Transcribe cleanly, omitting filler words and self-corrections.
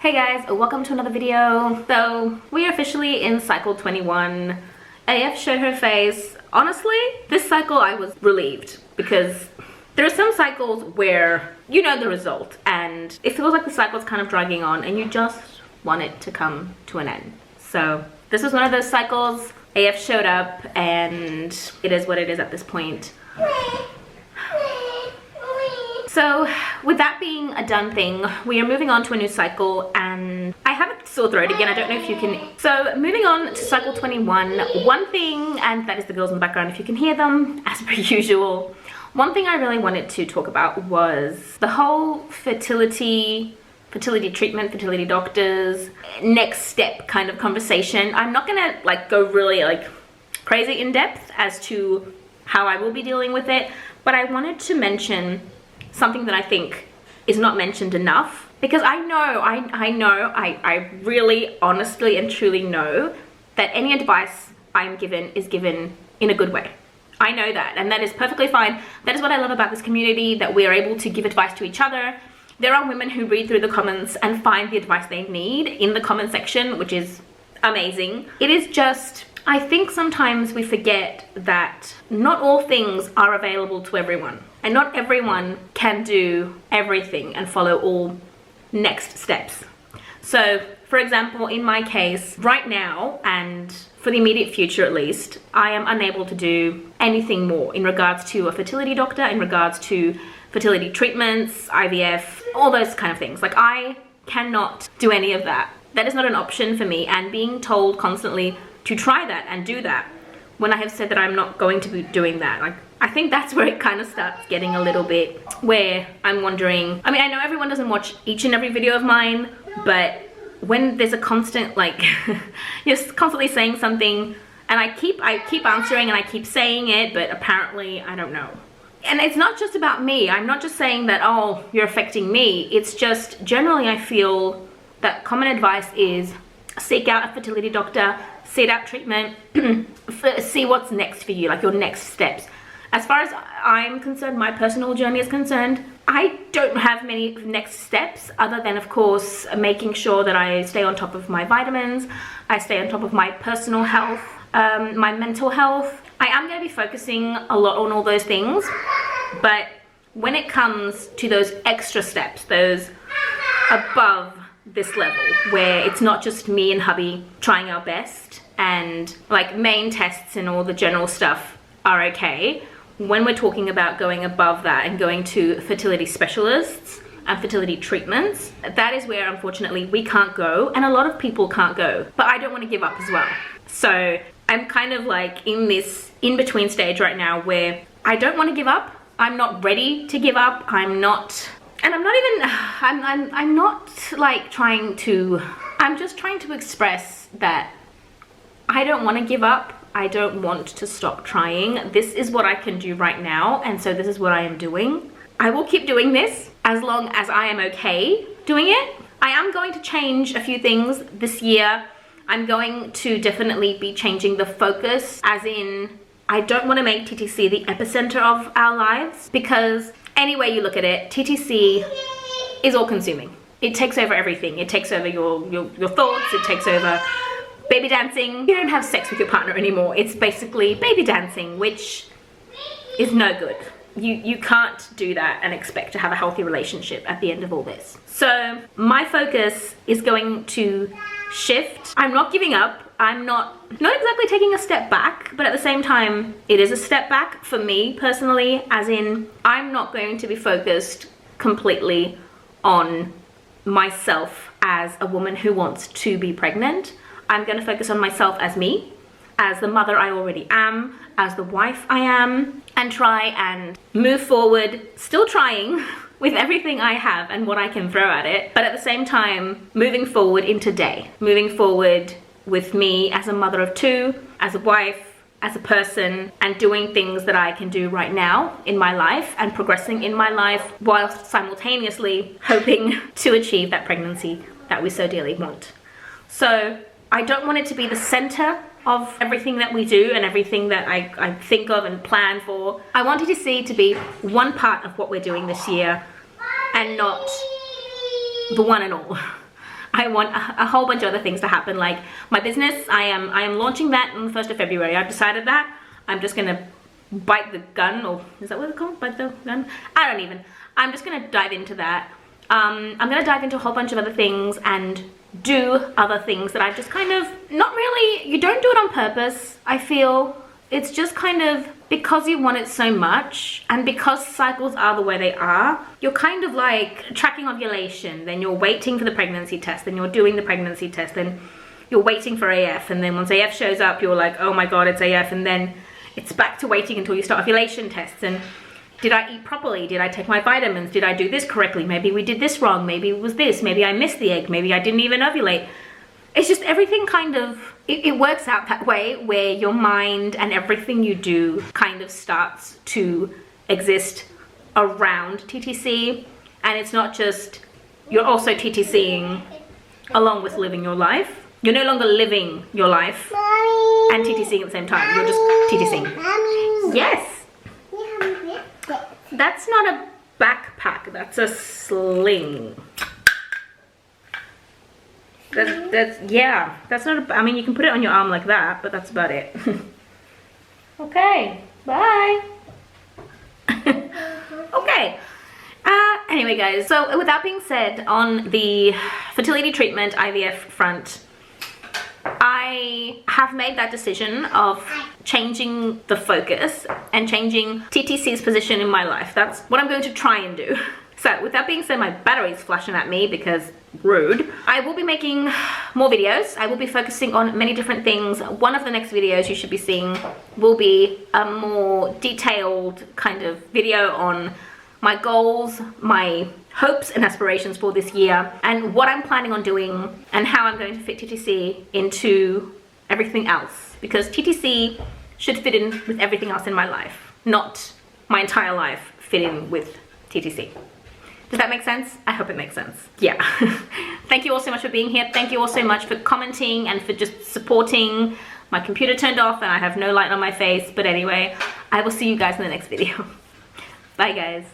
Hey guys, welcome to another video. So we are officially in cycle 21. AF showed her face. Honestly, this cycle I was relieved because there are some cycles where you know the result and it feels like the cycle is kind of dragging on and you just want it to come to an end. So this was one of those cycles. AF showed up and it is what it is at this point. So with that being a done thing, we are moving on to a new cycle and I have a sore throat again. I don't know if you can. So moving on to cycle 21, one thing, and that is the girls in the background if you can hear them as per usual. One thing I really wanted to talk about was the whole fertility treatment, fertility doctors, next step kind of conversation. I'm not gonna go really crazy in depth as to how I will be dealing with it, but I wanted to mention something that I think is not mentioned enough, because I really honestly and truly know that any advice I'm given is given in a good way. I know that, and that is perfectly fine. That is what I love about this community, that we are able to give advice to each other. There are women who read through the comments and find the advice they need in the comment section, which is amazing. It is just, I think sometimes we forget that not all things are available to everyone, and not everyone can do everything and follow all next steps. So for example, in my case right now, and for the immediate future at least, I am unable to do anything more in regards to a fertility doctor, in regards to fertility treatments, IVF, all those kind of things. Like, I cannot do any of that. That is not an option for me, and being told constantly to try that and do that when I have said that I'm not going to be doing that, I think that's where it kind of starts getting a little bit where I'm wondering. I mean, I know everyone doesn't watch each and every video of mine, but when there's a constant you're constantly saying something and I keep answering and I keep saying it, but apparently I don't know. And it's not just about me. I'm not just saying that, oh, you're affecting me. It's just generally I feel that common advice is seek out a fertility doctor, seek out treatment, see what's next for you, like your next steps. As far as I'm concerned, my personal journey is concerned, I don't have many next steps other than, of course, making sure that I stay on top of my vitamins, I stay on top of my personal health, my mental health. I am going to be focusing a lot on all those things, but when it comes to those extra steps, those above this level, where it's not just me and hubby trying our best and main tests and all the general stuff are okay, when we're talking about going above that and going to fertility specialists and fertility treatments, that is where unfortunately we can't go, and a lot of people can't go. But I don't want to give up as well. So I'm kind of in this in-between stage right now where I don't want to give up. I'm not ready to give up. I'm not I'm just trying to express that I don't want to give up. I don't want to stop trying. This is what I can do right now, and so this is what I am doing. I will keep doing this as long as I am okay doing it. I am going to change a few things this year. I'm going to definitely be changing the focus, as in I don't want to make TTC the epicenter of our lives, because any way you look at it, TTC is all consuming. It takes over everything. It takes over your thoughts, it takes over baby dancing. You don't have sex with your partner anymore. It's basically baby dancing, which is no good. You can't do that and expect to have a healthy relationship at the end of all this. So my focus is going to shift. I'm not giving up. I'm not exactly taking a step back, but at the same time, it is a step back for me personally, as in I'm not going to be focused completely on myself as a woman who wants to be pregnant. I'm going to focus on myself as me, as the mother I already am, as the wife I am, and try and move forward, still trying with everything I have and what I can throw at it, but at the same time, moving forward in today, moving forward with me as a mother of two, as a wife, as a person, and doing things that I can do right now in my life and progressing in my life, whilst simultaneously hoping to achieve that pregnancy that we so dearly want. So I don't want it to be the center of everything that we do and everything that I think of and plan for. I want TTC to be one part of what we're doing this year and not the one and all. I want a whole bunch of other things to happen, like my business. I am launching that on the 1st of February. I've decided that. I'm just gonna bite the gun, or is that what it's called? Bite the gun? I don't even. I'm just gonna dive into that. I'm gonna dive into a whole bunch of other things and do other things that I've just kind of, not really, you don't do it on purpose, I feel. It's just kind of because you want it so much, and because cycles are the way they are, you're kind of like tracking ovulation, then you're waiting for the pregnancy test, then you're doing the pregnancy test, then you're waiting for AF, and then once AF shows up, you're like, oh my god, it's AF, and then it's back to waiting until you start ovulation tests, and did I eat properly? Did I take my vitamins? Did I do this correctly? Maybe we did this wrong, maybe it was this, maybe I missed the egg, maybe I didn't even ovulate. It's just everything kind of, it works out that way, where your mind and everything you do kind of starts to exist around TTC, and it's not just, you're also TTCing along with living your life. You're no longer living your life and TTCing at the same time, you're just TTCing. Yes! That's not a backpack, that's a sling. That's not a, I mean, you can put it on your arm like that, but that's about it. Okay, bye. Okay. Anyway, guys, so with that being said, on the fertility treatment IVF front, I have made that decision of changing the focus and changing TTC's position in my life. That's what I'm going to try and do. So with that being said, my battery's flashing at me because rude. I will be making more videos. I will be focusing on many different things. One of the next videos you should be seeing will be a more detailed kind of video on my goals, my hopes and aspirations for this year, and what I'm planning on doing, and how I'm going to fit TTC into everything else. Because TTC should fit in with everything else in my life, not my entire life fit in with TTC. Does that make sense? I hope it makes sense. Yeah. Thank you all so much for being here. Thank you all so much for commenting and for just supporting. My computer turned off and I have no light on my face. But anyway, I will see you guys in the next video. Bye, guys.